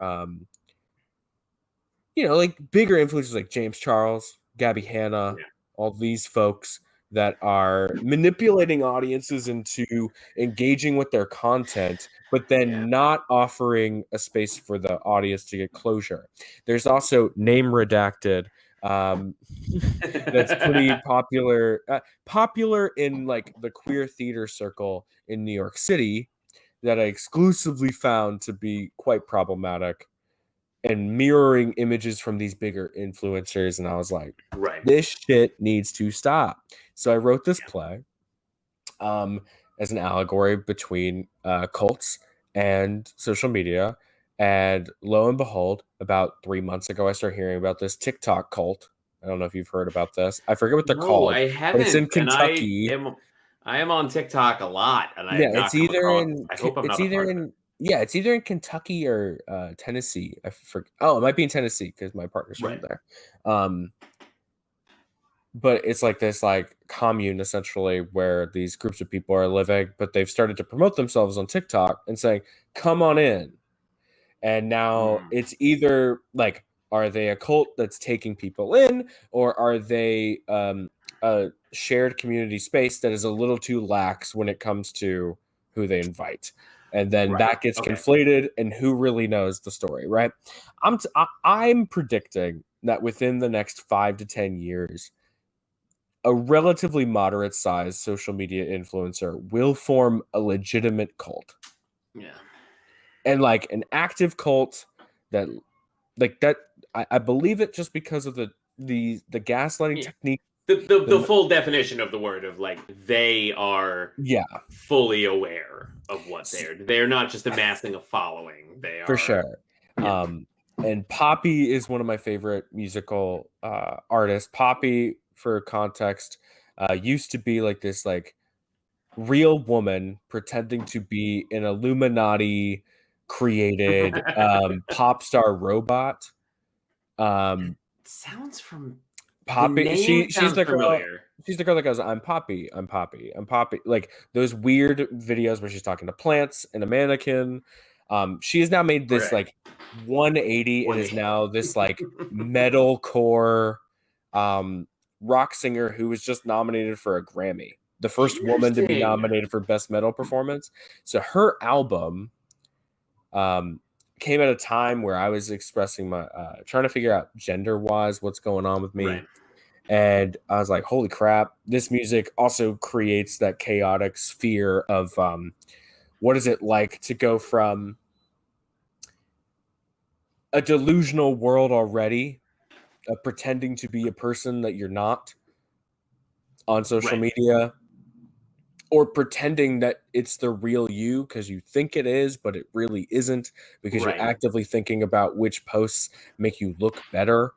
like bigger influences like James Charles, Gabby Hanna, all these folks that are manipulating audiences into engaging with their content, but then not offering a space for the audience to get closure. There's also Name Redacted, that's pretty popular in like the queer theater circle in New York City, that I exclusively found to be quite problematic and mirroring images from these bigger influencers. And I was like, this shit needs to stop. So I wrote this play as an allegory between cults and social media. And lo and behold, about 3 months ago, I started hearing about this TikTok cult. I don't know if you've heard about this. I forget what they're called. I haven't. But it's in Kentucky. I am on TikTok a lot, and I Yeah, have not come across. I hope I'm not a part of it. it's either in Kentucky or Tennessee. Oh, it might be in Tennessee because my partner's from Right. there. But it's like this like commune essentially where these groups of people are living, but they've started to promote themselves on TikTok and saying, "Come on in." And now it's either like, are they a cult that's taking people in, or are they a shared community space that is a little too lax when it comes to who they invite? And then Right. that gets Okay. conflated, and who really knows the story, right? I'm predicting that within the next 5 to 10 years, a relatively moderate sized social media influencer will form a legitimate cult. Yeah. And like an active cult that like that I believe it just because of the gaslighting technique. The full definition of the word of like they are fully aware of what they're not just amassing a following. They are for sure. Yeah. And Poppy is one of my favorite musical artists. Poppy, for context, used to be like this like real woman pretending to be an Illuminati created pop star robot. Sounds from Poppy. She's the girl. familiar. She's the girl that goes, "I'm Poppy. I'm Poppy. I'm Poppy." Like those weird videos where she's talking to plants and a mannequin. She has now made this like 180 and is now this like metalcore rock singer who was just nominated for a Grammy. The first woman to be nominated for Best Metal Performance. So her album came at a time where I was expressing my trying to figure out gender-wise what's going on with me. Right. And I was like, holy crap, this music also creates that chaotic sphere of what is it like to go from a delusional world already of pretending to be a person that you're not on social media, or pretending that it's the real you because you think it is, but it really isn't, because you're actively thinking about which posts make you look better.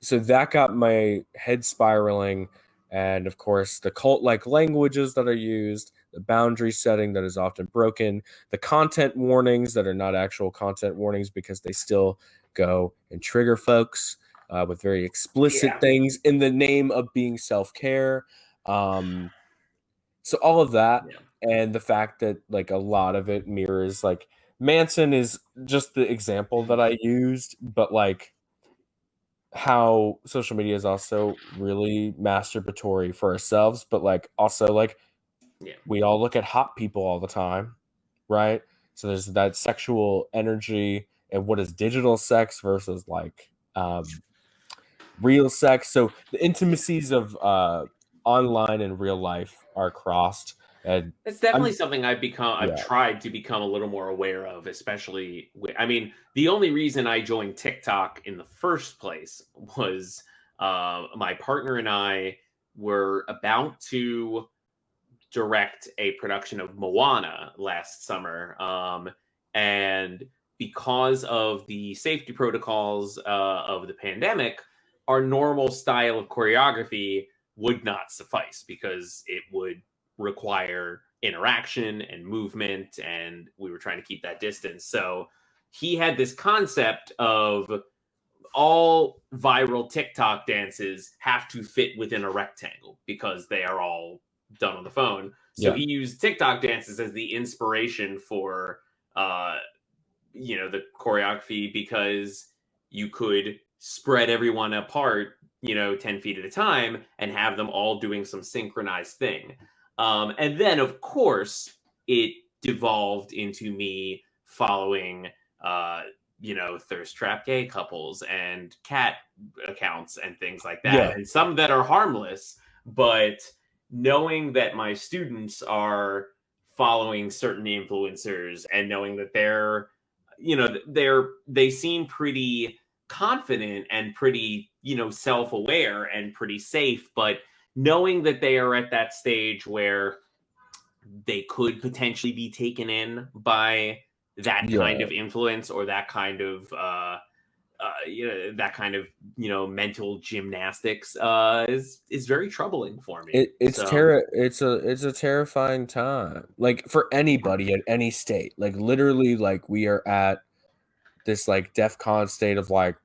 So that got my head spiraling. And of course, the cult-like languages that are used, the boundary setting that is often broken, the content warnings that are not actual content warnings because they still go and trigger folks with very explicit things in the name of being self-care. So all of that, and the fact that like a lot of it mirrors like Manson is just the example that I used, but like how social media is also really masturbatory for ourselves, but like also like we all look at hot people all the time, right? So there's that sexual energy, and what is digital sex versus like real sex. So the intimacies of online and real life are crossed, and it's definitely something I've tried to become a little more aware of, especially I mean, the only reason I joined TikTok in the first place was my partner and I were about to direct a production of Moana last summer, and because of the safety protocols of the pandemic, our normal style of choreography would not suffice because it would require interaction and movement, and we were trying to keep that distance. So he had this concept of all viral TikTok dances have to fit within a rectangle because they are all done on the phone. So he used TikTok dances as the inspiration for the choreography, because you could spread everyone apart 10 feet at a time and have them all doing some synchronized thing. And then of course it devolved into me following thirst trap gay couples and cat accounts and things like that, and some that are harmless, but knowing that my students are following certain influencers and knowing that they seem pretty confident and pretty self-aware and pretty safe, but knowing that they are at that stage where they could potentially be taken in by that kind of influence or that kind of that kind of mental gymnastics is very troubling for me. It's a terrifying time, like for anybody at any state. Like literally, like we are at this like DEFCON state of like,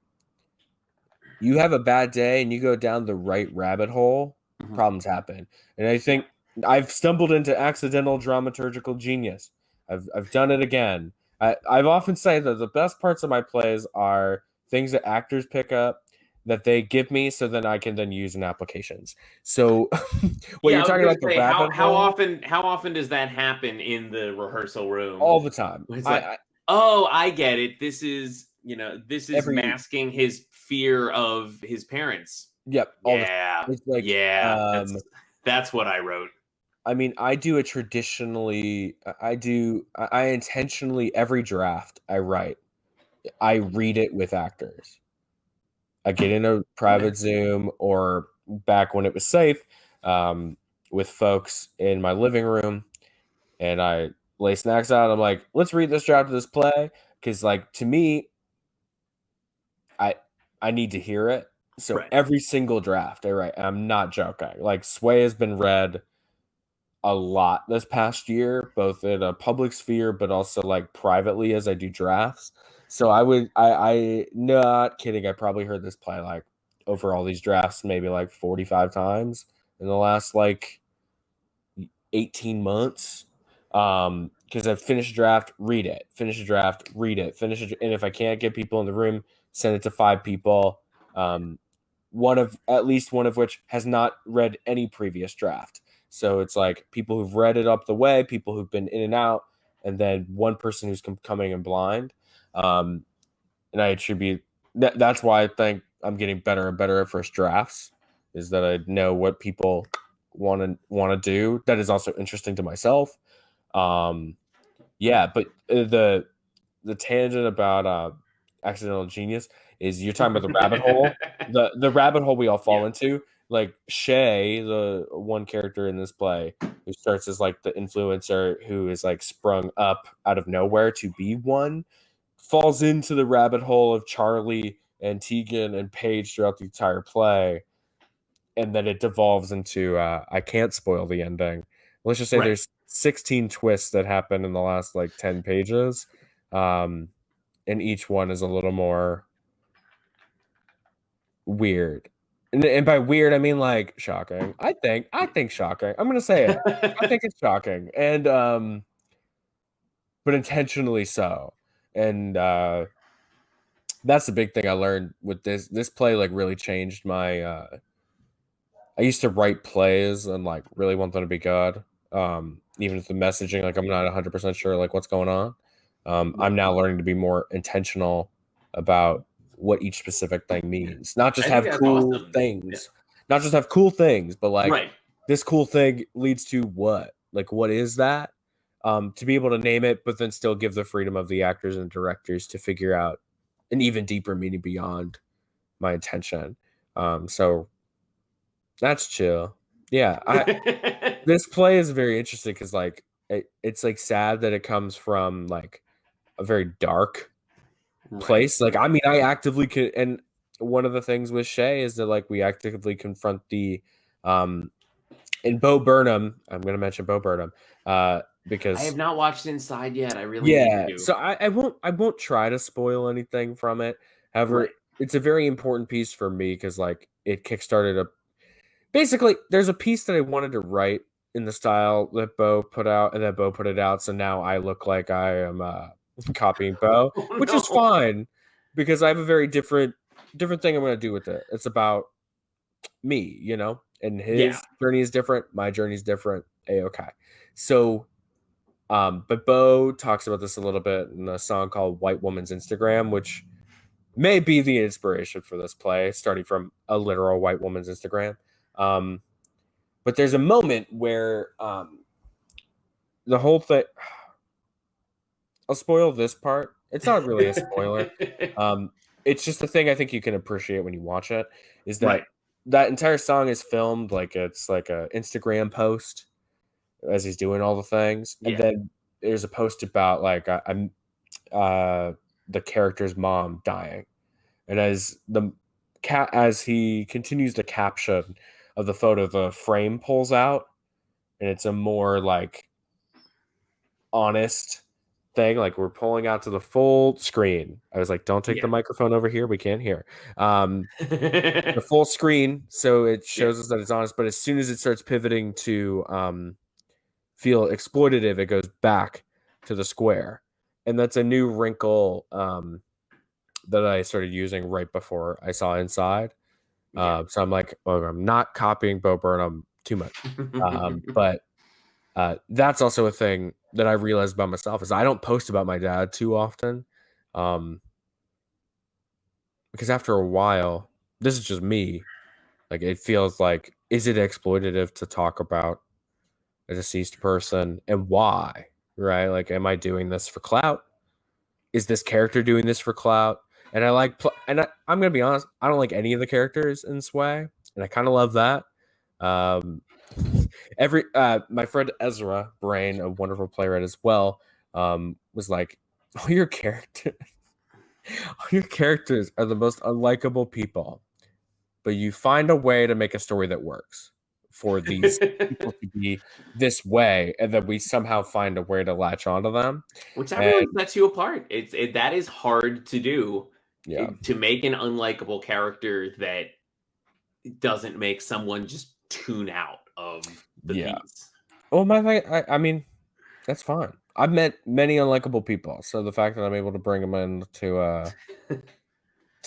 you have a bad day and you go down the right rabbit hole, problems happen. And I think I've stumbled into accidental dramaturgical genius. I've done it again. I've often said that the best parts of my plays are things that actors pick up that they give me, so then I can then use in applications. So what you're talking about, the rabbit hole, how often does that happen in the rehearsal room? all the time. It's like, I get it. This is masking his fear of his parents. Yep. It's like, that's what I wrote. I mean, I intentionally, every draft I write, I read it with actors. I get in a private Zoom, or back when it was safe, with folks in my living room, and I lay snacks out. I'm like, let's read this draft of this play, because like, to me, I need to hear it. So every single draft I write, and I'm not joking, like Sway has been read a lot this past year, both in a public sphere, but also like privately as I do drafts. So I not kidding, I probably heard this play like over all these drafts maybe like 45 times in the last like 18 months. Because I've finished a draft, read it, finish a draft, read it, finish it, and if I can't get people in the room, send it to 5 people. At least one of which has not read any previous draft. So it's like people who've read it up the way, people who've been in and out, and then one person who's coming in blind. And I attribute that's why I think I'm getting better and better at first drafts, is that I know what people want to do. That is also interesting to myself. But the tangent about accidental genius is you're talking about the rabbit hole, the rabbit hole we all fall into. Like Shay, the one character in this play who starts as like the influencer who is like sprung up out of nowhere to be one, falls into the rabbit hole of Charlie and Tegan and Paige throughout the entire play. And then it devolves into, I can't spoil the ending. Let's just say there's 16 twists that happen in the last like 10 pages. And each one is a little more weird. And by weird, I mean like shocking. I think shocking. I'm gonna say it. I think it's shocking, and but intentionally so. And that's the big thing I learned with this play. Like really changed my. I used to write plays and like really want them to be good. Even if the messaging, like I'm not 100% sure like what's going on. I'm now learning to be more intentional about what each specific thing means. Not just have cool things. Not just have cool things, but like this cool thing leads to what? Like what is that? To be able to name it, but then still give the freedom of the actors and directors to figure out an even deeper meaning beyond my intention. So that's chill. Yeah. This play is very interesting because like it's like sad that it comes from like a very dark place. Like, I mean, I actively could, and one of the things with Shay is that like we actively confront the in Bo Burnham. I'm gonna mention Bo Burnham because I have not watched Inside yet. I really need to do. So I won't try to spoil anything from it. However, it's a very important piece for me because like it kickstarted basically there's a piece that I wanted to write in the style that Bo put out, and then Bo put it out. So now I look like I am copying Bo, which is fine because I have a very different thing I'm going to do with it. It's about me, you know, and his journey is different. My journey is different. Okay. So, but Bo talks about this a little bit in a song called White Woman's Instagram, which may be the inspiration for this play, starting from a literal white woman's Instagram. But there's a moment where the whole thing. I'll spoil this part. It's not really a spoiler. It's just a thing I think you can appreciate when you watch it. Is that that entire song is filmed like it's like a Instagram post as he's doing all the things, and then there's a post about like the character's mom dying, And as he continues to caption of the photo, the frame pulls out, and it's a more like honest thing. Like we're pulling out to the full screen. I was like, don't take the microphone over here. We can't hear. The full screen. So it shows us that it's honest. But as soon as it starts pivoting to feel exploitative, it goes back to the square. And that's a new wrinkle that I started using right before I saw Inside. So I'm like, oh, I'm not copying Bo Burnham too much. But that's also a thing that I realized about myself is I don't post about my dad too often. Because after a while, this is just me. Like it feels like, is it exploitative to talk about a deceased person and why? Right? Like, am I doing this for clout? Is this character doing this for clout? And I'm gonna be honest, I don't like any of the characters in Sway, and I kind of love that. My friend Ezra Brain, a wonderful playwright as well, was like, all your characters are the most unlikable people, but you find a way to make a story that works for these people to be this way, and then we somehow find a way to latch onto them. Which that really sets you apart. That is hard to do. Yeah. To make an unlikable character that doesn't make someone just tune out of the piece. Well, I mean, that's fine. I've met many unlikable people, so the fact that I'm able to bring them in to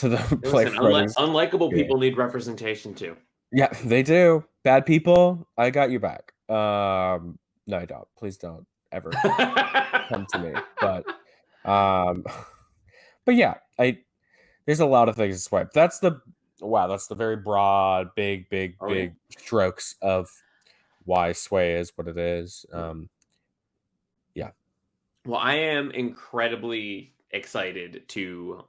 the play. Unlikable people need representation too. Yeah, they do. Bad people, I got you back. No, I don't. Please don't ever come to me. But yeah, there's a lot of things to swipe. That's the very broad, big strokes of why Sway is what it is. Yeah. Well, I am incredibly excited to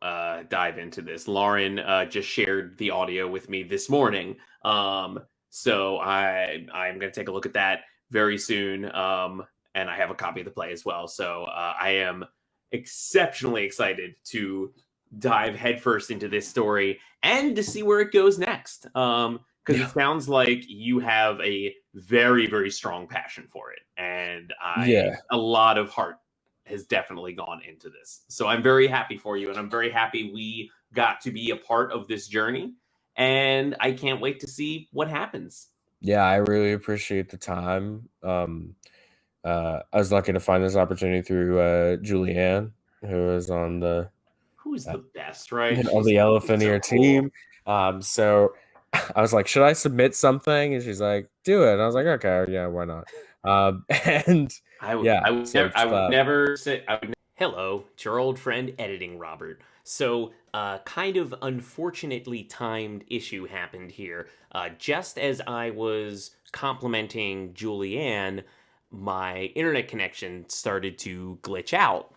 dive into this. Lauren just shared the audio with me this morning. So I'm going to take a look at that very soon. And I have a copy of the play as well. So I am exceptionally excited to dive headfirst into this story and to see where it goes next. Because it sounds like you have a very, very strong passion for it. And a lot of heart has definitely gone into this. So I'm very happy for you. And I'm very happy we got to be a part of this journey. And I can't wait to see what happens. Yeah, I really appreciate the time. I was lucky to find this opportunity through Julianne, who is on the... Who's the best, right? On the Elephant Ear team. So I was like, should I submit something? And she's like, do it. And I was like, okay, yeah, why not? And hello, it's your old friend Editing Robert. So kind of unfortunately timed issue happened here. Just as I was complimenting Julianne, my internet connection started to glitch out,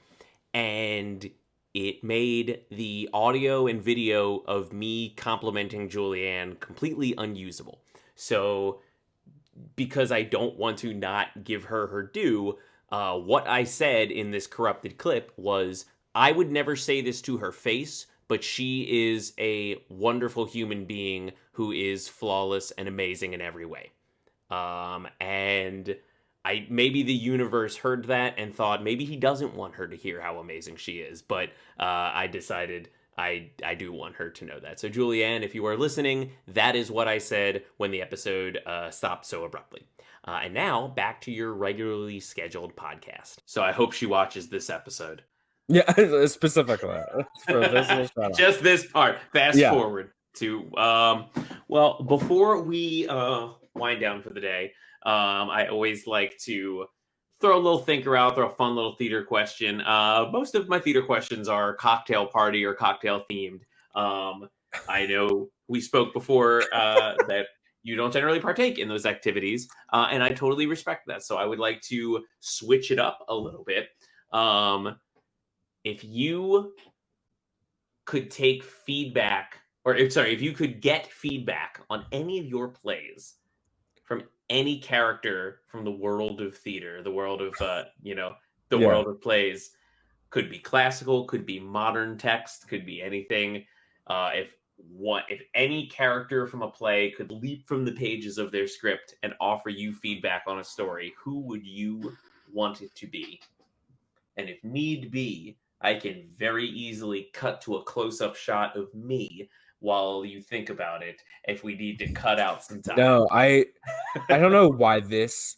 and it made the audio and video of me complimenting Julianne completely unusable. So because I don't want to not give her her due, what I said in this corrupted clip was, I would never say this to her face, but she is a wonderful human being who is flawless and amazing in every way. And maybe the universe heard that and thought maybe he doesn't want her to hear how amazing she is, but I decided I do want her to know that. So Julianne, if you are listening, that is what I said when the episode stopped so abruptly. And now back to your regularly scheduled podcast. So I hope she watches this episode. Yeah, specifically for this just this part. Fast forward to well, before we wind down for the day, I always like to throw a little thinker out, throw a fun little theater question. Most of my theater questions are cocktail party or cocktail themed. I know we spoke before that you don't generally partake in those activities, and I totally respect that. So I would like to switch it up a little bit. If you could take feedback, if you could get feedback on any of your plays from any character from the world of theater, the world of, world of plays, could be classical, could be modern text, could be anything. If any character from a play could leap from the pages of their script and offer you feedback on a story, who would you want it to be? And if need be, I can very easily cut to a close-up shot of me while you think about it if we need to cut out some time. No, I don't know why this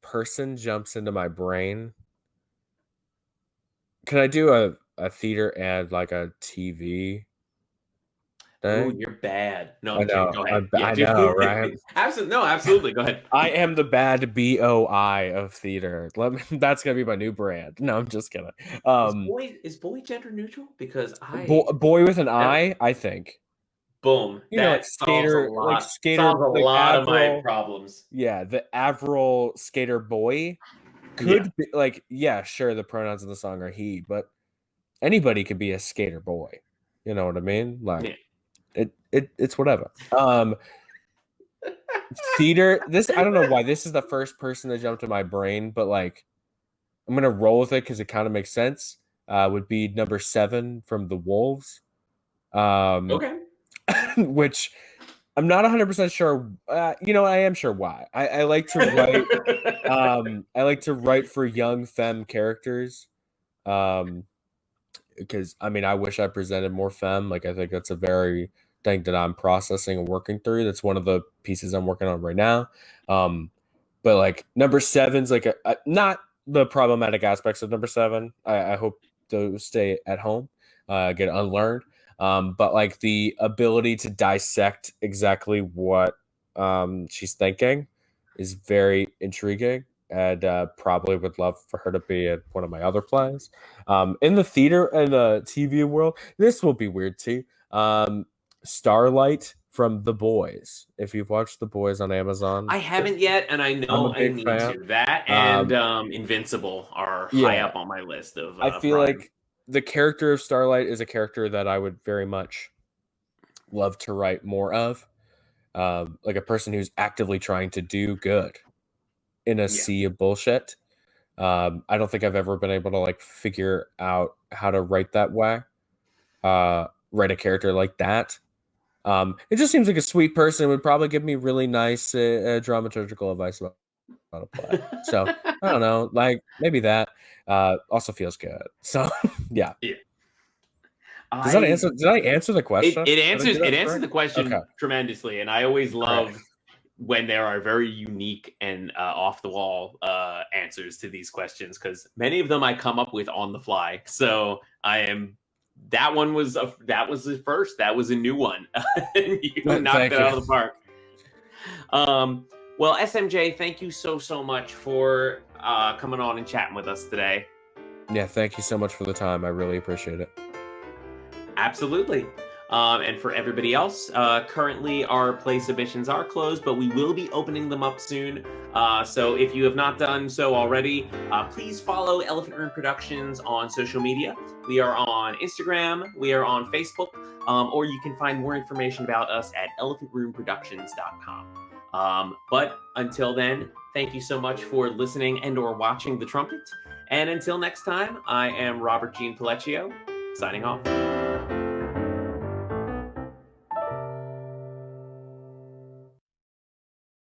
person jumps into my brain. Can I do a theater and like a TV Oh, thing? you're bad. No, I I'm kidding. know. Go ahead. I know, right? Absolutely. No, absolutely. Go ahead. I am the bad BOI of theater. That's gonna be my new brand. No, I'm just kidding. Is boy gender neutral? Because boy with an I think. Boom. You know, like skater, solves a lot of my problems. Yeah, the Avril skater boy could be like, yeah, sure, the pronouns in the song are he, but anybody could be a skater boy. You know what I mean? Like it's whatever. Theater, I don't know why this is the first person that jumped to my brain, but like I'm gonna roll with it because it kind of makes sense. Would be number 7 from the Wolves. Okay. Which I'm not 100% sure. I am sure why. I like to write. I like to write for young femme characters. Because I wish I presented more femme. Like I think that's a very thing that I'm processing and working through. That's one of the pieces I'm working on right now. But like number 7's like not the problematic aspects of number 7. I hope those stay at home, get unlearned. But like the ability to dissect exactly what she's thinking is very intriguing, and probably would love for her to be at one of my other plays. In the theater and the TV world, this will be weird too. Starlight from The Boys. If you've watched The Boys on Amazon, I haven't yet, and I know I need to. That and Invincible are high up on my list of. I feel like the character of Starlight is a character that I would very much love to write more of. Like a person who's actively trying to do good in a sea of bullshit. I don't think I've ever been able to like figure out how to write that way. Write a character like that. It just seems like a sweet person. Would probably give me really nice dramaturgical advice about a play. So I don't know, like maybe that also feels good. So yeah. Does that answer? Did I answer the question? It answers the question tremendously, and I always love when there are very unique and off the wall answers to these questions, because many of them I come up with on the fly. So that was the first. That was a new one. And you knocked it out of the park. Well, SMJ, thank you so much for coming on and chatting with us today. Yeah, thank you so much for the time. I really appreciate it. Absolutely. And for everybody else, currently our play submissions are closed, but we will be opening them up soon. So if you have not done so already, please follow Elephant Room Productions on social media. We are on Instagram, we are on Facebook, or you can find more information about us at elephantroomproductions.com. But until then, thank you so much for listening and or watching The Trumpet. And until next time, I am Robert Jean Pellecchio, signing off.